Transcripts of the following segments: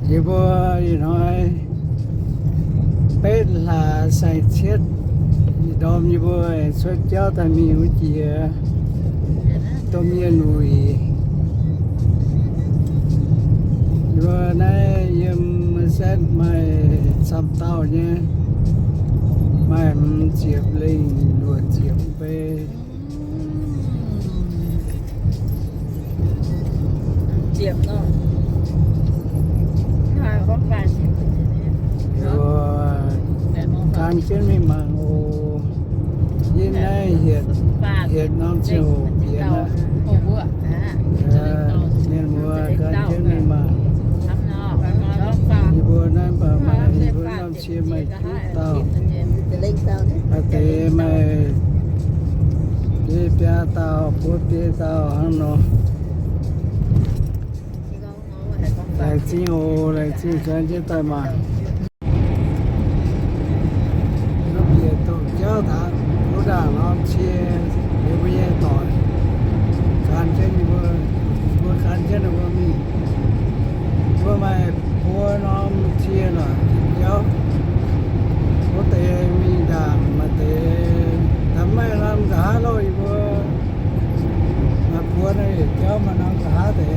chỉ bữa gì nói bết là sai chết đom như bữa xuất cho ta miêu chia tôm như nùi bữa nay em xét mày sắm tao nhé mày chiếc linh đuổi chiếc về chiếc nó hai con vài chiếc rồi càng trên mình mang ô như này hiện nó chiều biển á nên mua càng trên mình mang đi bữa nay bà mày đi bữa năm chia mày chút tao à thế mày đi bia tao bữa bia tao ăn nó lại chi ô lại chi cái chế tài mà nó bia tổ giáo thằng nó đang nó chia để bây giờ tỏi can trên đi bữa can trên là bữa mi bữa mày bữa nó chia là giáo có thể mi đàn mà thể tắm mấy năm cả rồi bữa mà bữa này giáo mà nó cả thể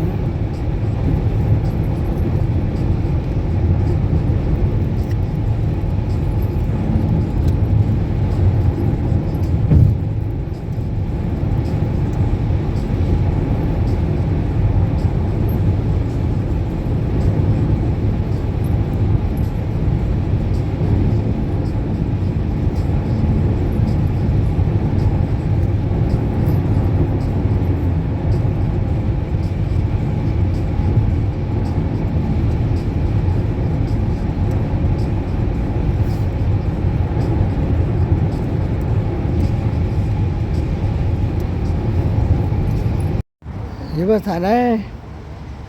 nhưng mà thằng này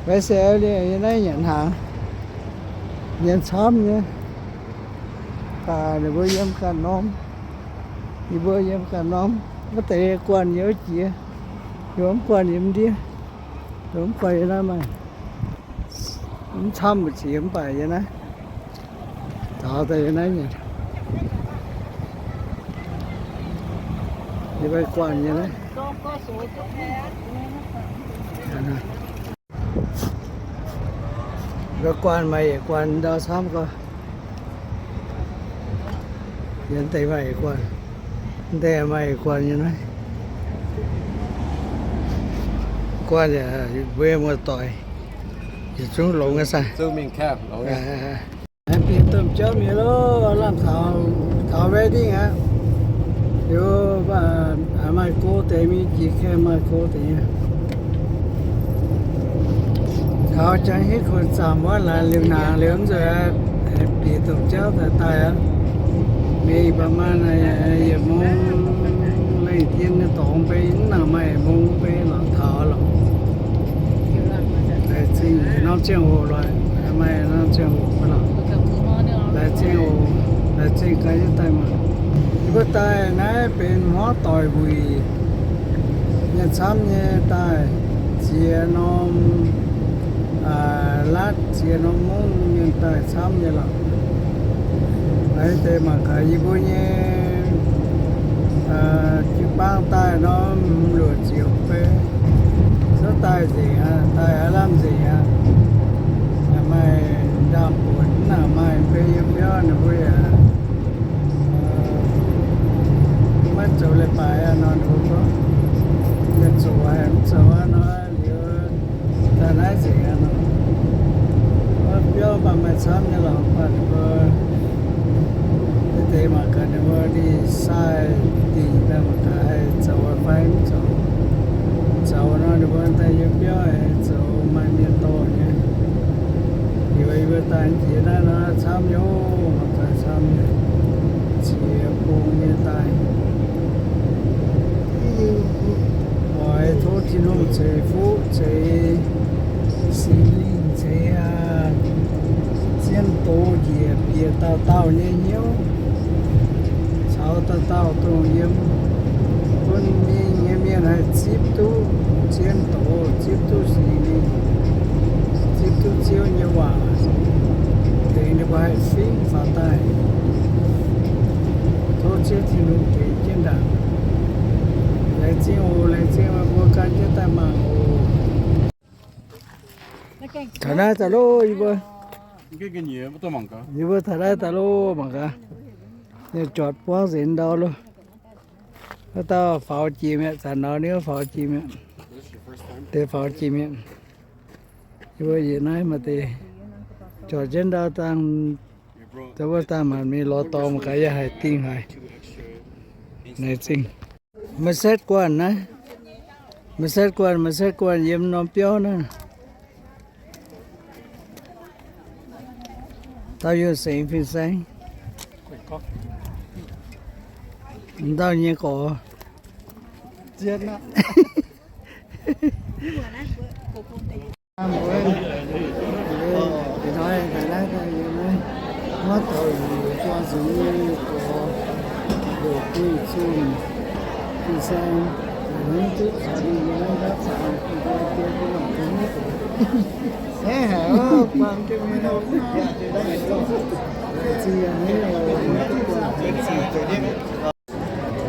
vé xe đi này nhận hàng nhận sớm nhé cả để bữa em cả nóm đi bữa em cả nóm có thể quan nhớ chia nhóm quan em đi nhóm quay ra mà cũng thăm một chỉ em phải vậy này đó thì này nhỉ đi bay quan vậy đấy cái quan mày quan đó sớm coi nhận tay mày quan tay mày quan như này quan là về một tội thì chúng lộn cái sao Zoom in cam, okay. em biết tôm chớp như đó làm thảo về đi hả yo ba mày cố tay mi chỉ cái mày cố tayเขาจะให้คนสามว่าลาเลี้ยงนาเลี้ยงจะปีตกเจ้าแต่ตายมีประมาณอย่ามองเลยเทียนตองไปหน้าไม่มองไปหลังเท้าหรอกแต่จริงน้องเจ้าหัวเลยทำไมน้องเจ้าหัวไม่หรอกแต่จริงหัวแต่จริงใครจะตายมาก็ตายนะเป็นหัวต่อยบุยเนี่ยซ้ำเนี่ยตายเสียน้องlát chia nó muốn nhưng tại sao như là ấy thế mà cái bố nhé chữ băng tay nó lừa chiều về số tay gì ha tay làm gì ha nhà mày đam buồn là mày về yêu nhớ nó bây giờ mất chỗ lại phải nó đúng không nhận số em số nó liệu ta nói gì nó biểu bà mẹ sắm như là phần bơ thế mà cái này bơ đi sai thì ta một cái cháu phải cháu nó được bên tay giúp biểu cháu mai miền to nhé thì bây giờ ta chỉ là nó sắm vô một cái sắm chỉ buông như tay rồi thôi thì nó chạy phút chạy xí linh chạy chiến tố gì bia tao nhé nhiều sao tao tổ yếm con nghe này chip tu chiến tố chip tu xí đi chip tu chiếu như vậy thà ra tà lô bơ cái nhựa tôi mong có bơ thà ra tà lô mà cả giờ chọt quá diện đâu luôn nó tao phao chim á sản nó nếu phao chim á để phao chim á bơ gì nói mà thì chọt trên đâu tăngแต่ว่าตามมันมีรอตอมก็อย่าให้ติ้งให้ในจริงมาเซ็ตกวนนะมาเซ็ตกวนเยี่ยมน้องเปียวนะตาอยู่เสียงฟินแสงตาเนี่ยก่อเจ็ดนะthì nói thầy lái thầy nói mất thời cho giống như có đồ quy chung quy sang hướng trước đi với các bạn thì ta kia có lòng thứ nhất thế hả bằng cái mình đâu chỉ là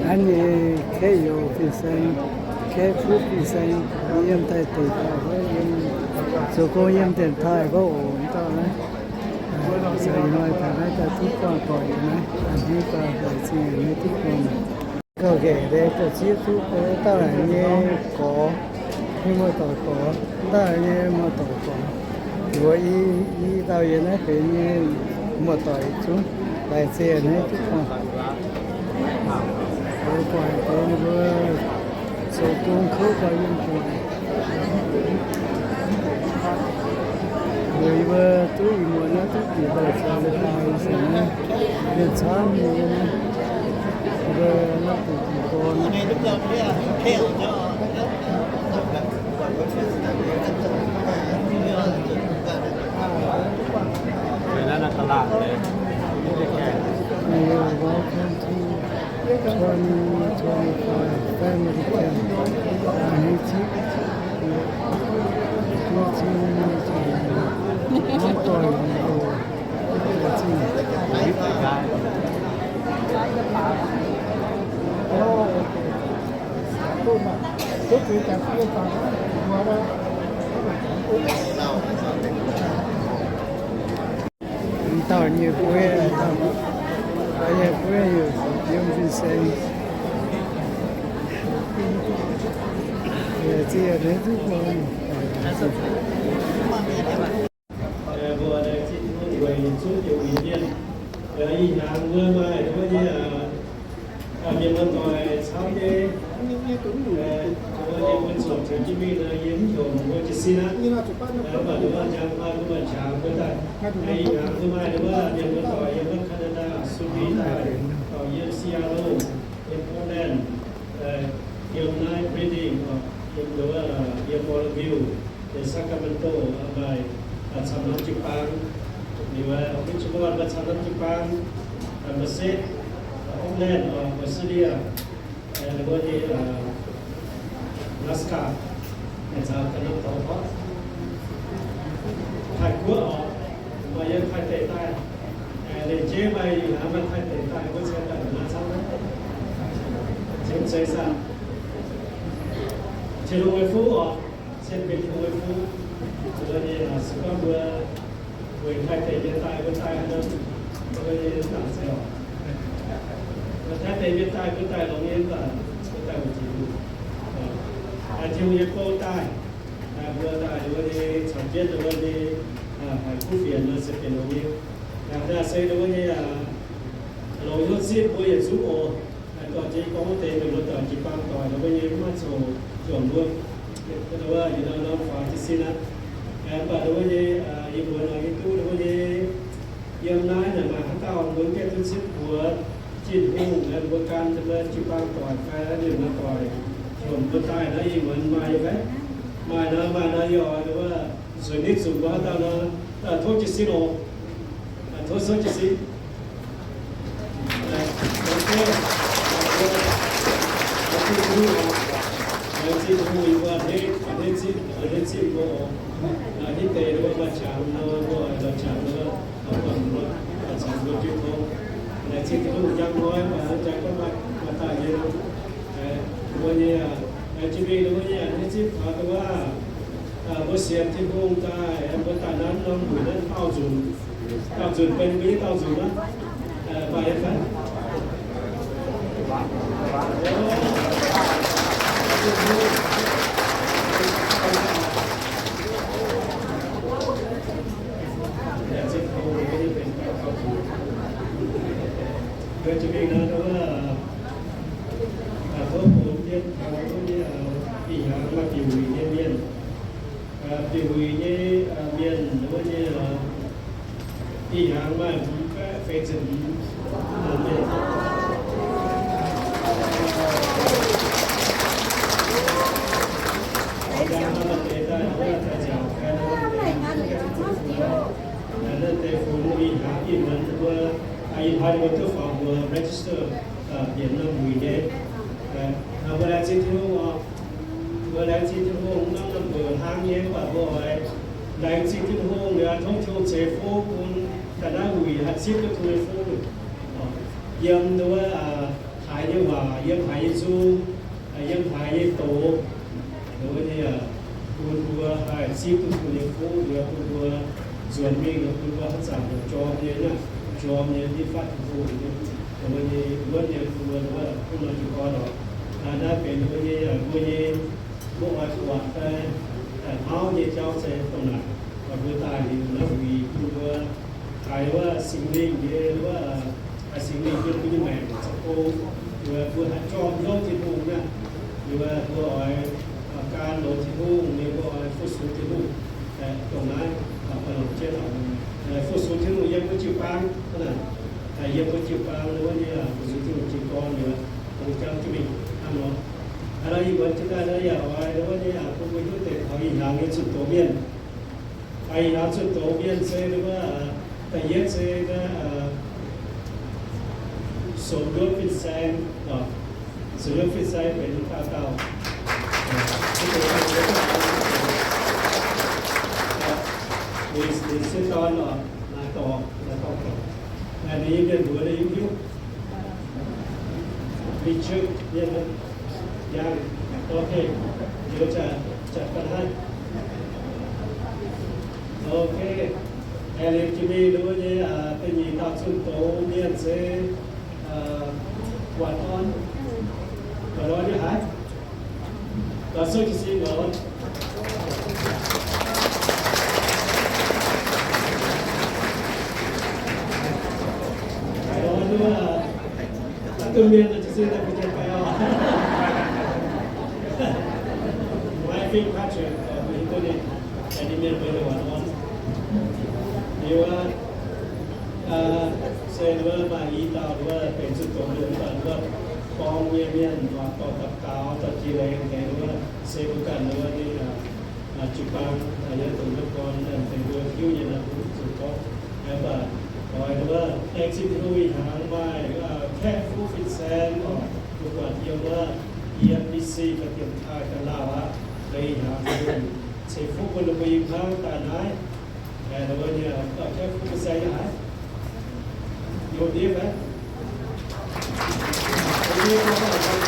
anh ấy cái yêu quy sang cái phúc quy sang em thay từ ta với em số cô em tiền thay có ổn tao đấy giờ nói thằng ấy ta thích quan còi này anh đi qua rồi chỉ mới thích quan có ghé đây có chiếc thuốc tao là nghe có nhưng mà tao có tao là nghe mà tao có rồi y tao vậy nó phải như một tỏi chúng lại xe này thích quan rồi quan cái vừa số công khớp vào những cái người vợ tôi muốn nó thích gì vậy sao lại phải xem việc chán như thế này vợ nó cũng còn cái đó là tao đấy welcome to 2025 family camp and it's nó tôi tao nhiều quê tao nhiều quê nhiều dùng xe chỉ là để giúp mình vừa là chị người xuống nhiều ý kiến ý hàng vừa mà đối với những con tỏi sau đây đối với những số trường chỉ biết là những chỗ của chị xin á và đối với trang pha của mình chào với ta ý hàng vừa mà đối với những con tỏi những con Canada Subi tại ở những Seattle những Portland những Night Breeding những đối với những Mountain View những Sacramento và Samlang Jepang, di mana mungkin semua ada Samlang Jepang, Mesir, Auckland, Australia, dan juga di Alaska, yang saya kenal tahu. Thái Quốc mà dân Thái Tây Tây, để chế bài làm ăn Thái Tây Tây có sẽ là làm sao đấy, chính xây sao, chế độ người phú ở, sẽ bị người phú cho nên là sự quan vừa thay thế hiện tại với tai hơn cho nên là sẽ và thay thế hiện tại với tai đồng yên là với tai của chị chiều nhiệt cô tai vừa tai vừa đi sản xuất vừa đi phải khu phiền là sẽ phiền đồng yên làm ra xây đối với lối hướng xếp với hiện số ổ còn chỉ có một tiền mình nó chỉ bằng tỏi đối với những mắt sổ chuẩn luôn đối với những nó phải chỉ xin á và đối với những người nói cái tu đối với những nói là mà hắn tao muốn cái thứ ship của chín hùng là của can cho nên chỉ bằng tỏi phải điều nó tỏi chuẩn của tai nó gì mình mai vậy mai nó rồi đúng không rồi nít dùng quá tao nó thôi chỉ xin ổ thôi số chỉ xin xin vui và đến xin cô đi tề đối với chạm nó gọi là chạm nó còn nó chạm nó chưa không là xin cái lúc giang nói mà chẳng có mặt tại gì đâu bởi vì chỉ vì đối với nhà nó ship họ cái 我先天空在我大南能为人到准เป็นไม่到准吗？ไปกันเกิดจะมีนะแต่ว่าพวกผมเรียนเขาเนี่ยอีหางมาอยู่เนี่ยเมียนอยู่เนี่ยเมียนหรือว่าเนี่ยอีหางมาผมก็เฟซบุ๊กเนี่ยยังมาเตะได้ว่าแต่จะแค่นั้นนั่นแต่ผมอีหางอีมันว่าไอ้พายมันก็ฟังว่า register เดี๋ยวน้ำมือเนี่ยเวลาที่ที่ว่าเวลาที่ที่ว่าน้ำเบอร์ห้างเงี้ยว่าบ่อยแรงที่ที่ว่าเนี่ยท่องเที่ยวเซฟโฟคุณแต่หน้าหุ่ยหัดซิปก็ทัวร์โฟเยี่ยมด้วยหายเนี่ยว่าเยี่ยมหายซูเยี่ยมหายโตหรือว่าเนี่ยคุณตัวหายซิปก็ทัวร์โฟหรือคุณตัวส่วนมีกับคุณตัวหัดสั่งจอมเนี่ยนะจอมเนี่ยที่ฟัดโฟเนี่ยแต่วันนี้วันเนี่ยคุณว่าคุณมาจุดก่อนหรอน่าเป็นวันนี้วันนี้พวกเราวัดแต่เขาเนี่ยเจ้าเสด็จตรงนั้นก็คือตายดีแล้ววีคุณว่าใครว่าสิ่งนี้หรือว่าสิ่งนี้เป็นผู้ใหม่สักโก้หรือว่าผู้หัดจอมโลกที่พุ่งนะหรือว่าผู้การโลกที่พุ่งหรือว่าผู้สูงที่พุ่งแต่ตรงนั้นขนมเจ้าผู้สูงที่พุ่งยังผู้จิ๋วปังนั่นแต่ยังผู้จิ๋วปังหรือว่าเนี่ยผู้สูงที่พุ่งจิ๋วก้อนหรือว่าผู้เจ้าที่มีอะไรอีกวันที่ได้แล้วอย่าไว้แล้วว่าเนี่ยผู้ไปยุ่งแต่เขาอีกอย่างนี้สุดโตเบียนไอ้ร้านสุดโตเบียนเซ่หรือว่าแต่เย็ดเซ่นะส่วนเรื่องฟิตแซงส่วนเรื่องฟิตแซงเป็นข้าวเก่ามีเส้นตอนนาต่ออันนี้เรียนหัวได้ยุ่งมีชื่อเรียนนะยังโอเคเดี๋ยวจะจัดการให้โอเคแอร์เล็กจะมีด้วยเนี่ยเป็นยีตาสุดโตเมียนเซหวานอ่อนก็ร้อนที่หายก็สู้ที่สิ่งร้อนร้อนด้วยตัวเมียนจะซื้อได้ไม่ใช่ไปเอาBig Patrickมีตัวนี้อันนี้เป็นเป็นวันวันนี่ว่าเซนว่ามาอีตาหรือว่าเป็นสุดโต่งหรือว่าฟองเวียนว่าต่อกับกาวตัดจีไรกันแกหรือว่าเซบุกันหรือว่านี่จุปังอะไรตัวนักบอลเป็นตัวคิ้วยันนะสุดโต่งแล้วก็หรือว่าเอ็กซิทรูอีหางไม้แค่ฟูฟิตแซนก็ทุกวันเที่ยวว่า EMBC ก็เตรียมท่ากันล่าวะเลยหาคนเสพฟุกคนไปยิงเขาตาหายแต่เราเนี่ยก็แค่ฟุกใส่หายโยนดีไหมนี่ก็ต้องทำ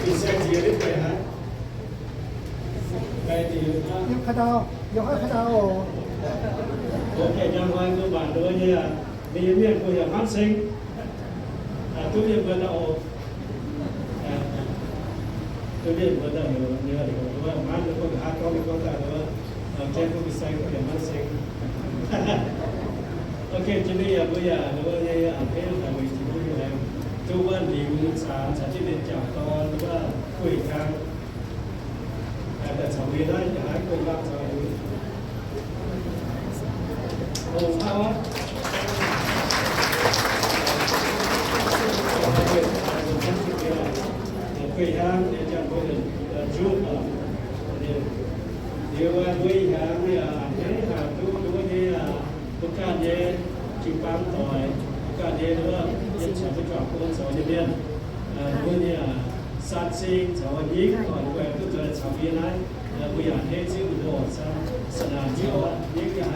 อีเซนเยอะไปฮะไปดีนะ ยกขาดาวยกให้ขาดาวโอเคจำไว้ตัวบ้านด้วยเนี่ยมีเมียคุยกับฮันซิงทุกอย่างก็จะออกตัวเรียนก็ได้เนี่ยเดี๋ยวว่ามันก็หาเขาไม่ก็ได้ว่าแจ้งผู้พิเศษก็อย่างมันเซ็งโอเคทีนี้อย่าบ่อยหรือว่าอย่าเพ่งแต่วิธีนี้แล้วทุกวันดีมือสารที่เป็นจากตอนหรือว่าคุยกันแต่สามีได้จะหายคนรักสามีโอ้เขาคุยกันเดี๋ยวจะคุยจุดเดี๋ยวว่าคุยกันเนี่ยทุกวันนี้ทุกการเนี่ยจิปังต่อยทุกการเนี่ยว่ายังชอบไปกับคนสอนเรียนวันนี้สัตว์สิ่งสอนยิ่งก่อนแหวนก็เกิดสามีนั้นผู้ใหญ่ให้ชื่ออุดรสนามเที่ยวยิ่งใหญ่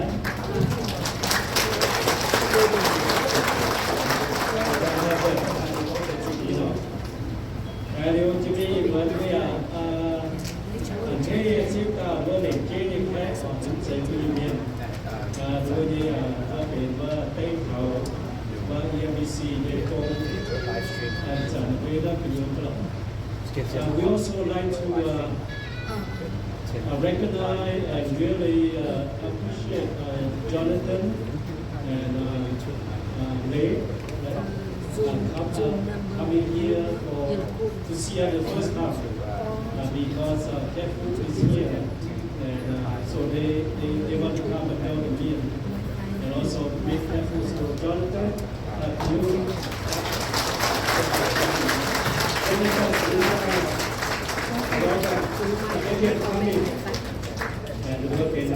เดี๋ยวจะมีเหมือนกับ We also like to recognize and really appreciate Jonathan and Lei after coming here to see us the first time because Carrefour is here and so they want to come and help the meal and also make efforts to Jonathan and we hope in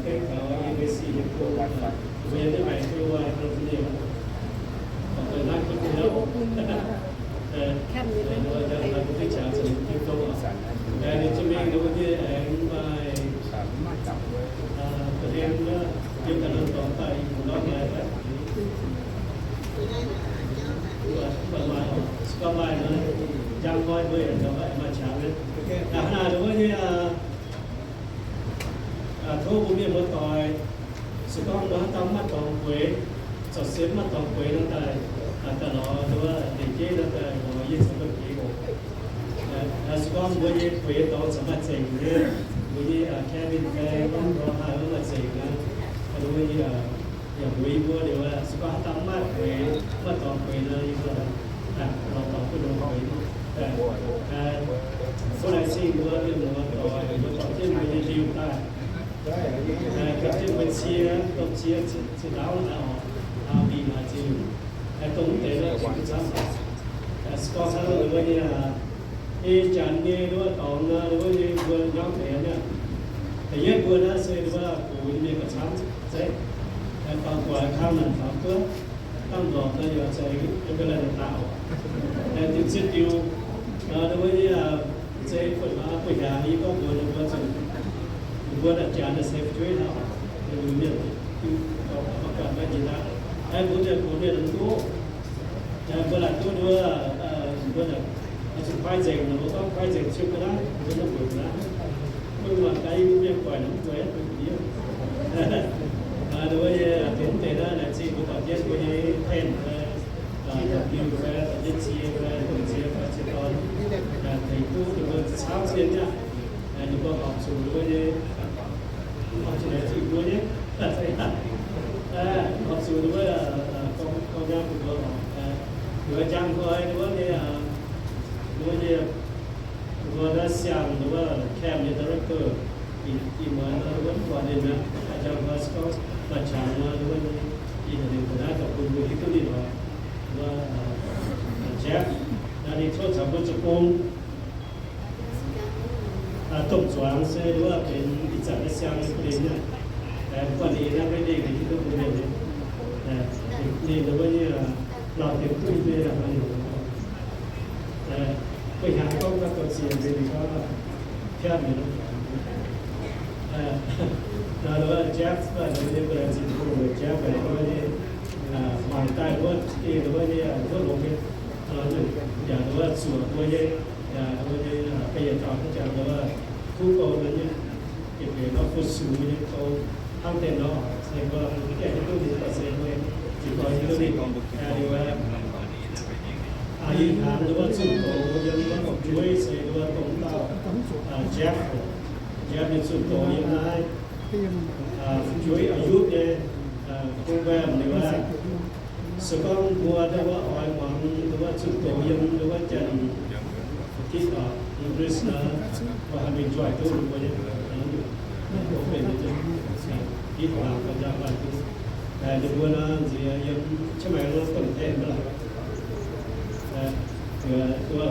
cái EBC bây giờ bài kêu là không nhiều rồi nói cũng nhiều rồi là cũng phải trả sự yêu cầu để cho mình đối với anh bàiประเด็นเกี่ยวกับเรื่องต่อไปน้องอะไรแบบนี้ประมาณก็ไม่นะจังไว้ด้วยเราไปมาฉาเลยขณะเดียวกันนี่ทั่วภูมิประเทศต่อยสุขภาพเราทำมาต่อไปสดเสียมาต่อไปนั่นแต่แต่เราดูว่าเด็กเจ๊นั่นแต่เรายิ่งสมบูรณ์ดีกว่าสุขภาพเรายิ่งไปต่อสมัครเสกเนี่ยวันนี้แค่เป็นแค่ต้องรอหาว่าเสกนะดูว่าอย่างวิ่งว่าเดี๋ยวว่าสุขภาพทำมาไปมาต่อไปเลยเราต่อไปลงไปแต่คนไหนสิ่งว่าเรื่องเราต่อเราต่อที่ไม่ได้ดีได้กับที่เป็นเชียร์ต้องเชียร์สุดแล้วเราเอาดีมาจริงแต่ตรงนี้เราจะทำแต่สกอร์ทั้งหมดว่าเนี่ยจันเนี่ยหรือว่าตองนะหรือว่าเนี่ยบัวย้อมแผลเนี่ยแต่แยกบัวนะเสียหรือว่าปูเนี่ยก็ช้ำใช่แต่บางกว่าข้าวหนังข้าวเปลือกตั้งดอกแล้วจะใช้เป็นอะไรต่างๆแต่ติดชิดอยู่หรือว่าเนี่ยใช้คนมาปุยยานี้ก็บัวหรือว่าจะบัวดัดจานจะเซฟช่วยเราในมือเนี่ยคือเราประกาศไม่ดีนะไอ้บัวเนี่ยทั้งตัวบัวดัดตัวด้วยบัวดัดสุดท้ายเจ๋งเราต้องไปเจ๋งชิวก็ได้ไม่ต้องบุญนะเมื่อวันใดก็ยังปล่อยน้ำตัวเป็นเดียวโดยถึงแต่ละนาทีก็ต้องแยกตัวนี้เพ่นยูแฟร์ยึดเชียร์แฟร์ตัวเชียร์แฟร์เชียร์ตอนในตู้หรือว่าเช้าเชียร์เนี่ยหรือว่าออกสู่ด้วยเนี่ยออกสู่ในที่ด้วยเนี่ยออกสู่ด้วยกองยามตัวเราหรือว่าจังคอยหรือว่าเนี่ยหรือว่าเนี่ยหรือว่าเสียงหรือว่าแคมเนี่ยดีเรคเตอร์อีกมาหรือว่าก่อนเนี่ยนะอาจารย์ว่าสก็มาฉางมาหรือว่าอีกหนึ่งคนนั้นกับคุณบุญที่ก็ดีว่าเชฟนั่นนี่โทษสำหรับจุกงตกสว่างเสียหรือว่าเป็นอิจฉาเสียงในประเด็นเนี่ยแต่วันนี้นะไม่ได้กันที่ต้องเรียนเนี่ยนี่หรือว่าเนี่ยเราเต็มที่เลยนะมันไปหาก็ตัวเสียงเป็นก็แค่นี้นะแล้วว่าแจ็คก็จะเป็นประเด็นที่รู้แจ็คไปก็เนี่ยมาใต้ว่าที่หรือว่าเนี่ยก็ลงเนี่ยอย่างว่าส่วนตัวเนี่ยอย่างว่าเนี่ยไปยังต่อที่จะว่าผู้โกงเนี่ยเก็บเงินเราผู้สูงเนี่ยเขาทำเต็มแล้วเสียว่าแก่ที่ต้องดีต่อเสียเลยจิตใจที่ต้องดีหรือว่าอายุทางหรือว่าสุดโต่งยังว่าช่วยเสียหรือว่าตรงต่อแจ็คเป็นสุดโต่งยังไงช่วยอายุเนี่ยโปรแกรมหรือว่าสกองบัวหรือว่าออยหวังหรือว่าสุดโต่งยังหรือว่าจันที่ต่ออังกฤษนะว่าให้ช่วยตัวหรือว่าเนี่ยผมเป็นที่ต่อกันจากบ้านแต่ในบัวนั้นจะยังใช่ไหมเราต้องเต้นเมื่อไหร่ตัว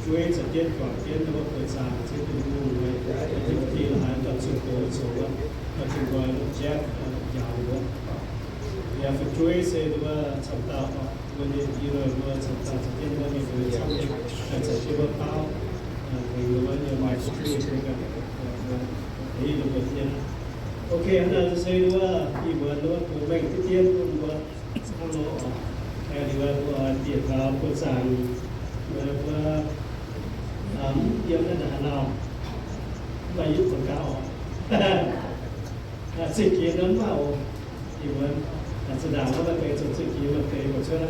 ช่วยสังเกตก่อนเต้นตัวเปิดสายที่ตัวงูไว้ที่หายกับสุดโต่งสูงว่าถึงว่าแจ็คยาวว่าอยากช่วยเสียว่าสัปดาห์วันนี้ที่เราว่าสัปดาห์จะเป็นวันนี้เป็นช่วงนี้แต่จะช่วยว่าเป้าหรือว่าเนี่ยมาช่วยกันนี่เราเป็นเนี่ยโอเคนะจะเสียว่าอีกวันว่าผมแบ่งที่เทียนผมว่าข้างนอกแต่ดีว่าเดี๋ยวเราพูดสั่งว่าเดี๋ยวนั่นเราไปยุคคนเก่าสิ่งที่นั้นเมาอีกวันแสดงว่ามันเป็นสิ่งที่มันเป็นหมดใช่ไหม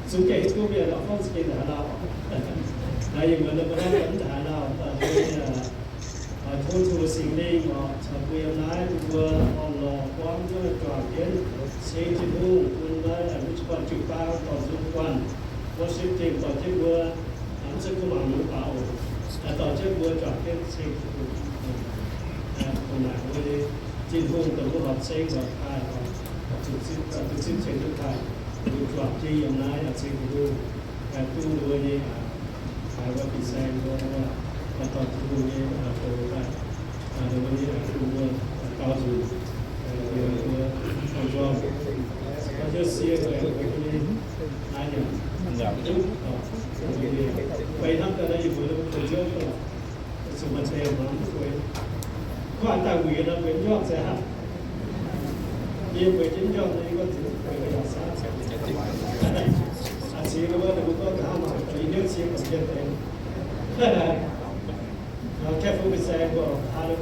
số kẻ hết cô bây giờ nó không skin đã nào là những người nó vẫn đã nào thôn thu sinh linh họ chọn quyền lái vừa họ lò quán cho trò kiến xây dựng hùng quân lái là lúc quan chịu bao còn dung quan có xây dựng tổ chức vừa hắn sẽ không bằng những bảo tổ chức vừa trò kiến xây dựng còn lại với trên hùng tổng của họ xây và khai họ thực sự xây dựng khai được trò chi hôm nay là xây dựng tu đuôi đi phải qua bị sai qua và tỏ tu đi tổ lại đối với tu cao dù vừa còn cho và cho xia về cái ai nhỉ vậy năm tới đây vừa được tổ chức sự mặt theo mà với có anh ta quyền là quyền cho sẽ học nhiều quyền chính cho nên có thể phải là sao xí nó được có cả mà chỉ nếu xí một kiện tiền nó kẹp phụ bị xe của hai đứa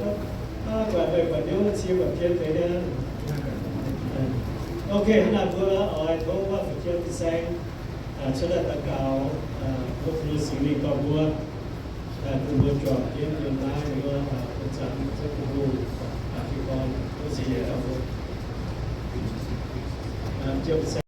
và về và nếu xí một kiện tiền ok là vừa ở chỗว่าphải chơi bị xe cho nên là cao một phần xử lý cao vừa cùng vừa chọn kiếm tiền lái vừa hỗ trợ rất là đủ thì còn có gì để đâu chưa bị xe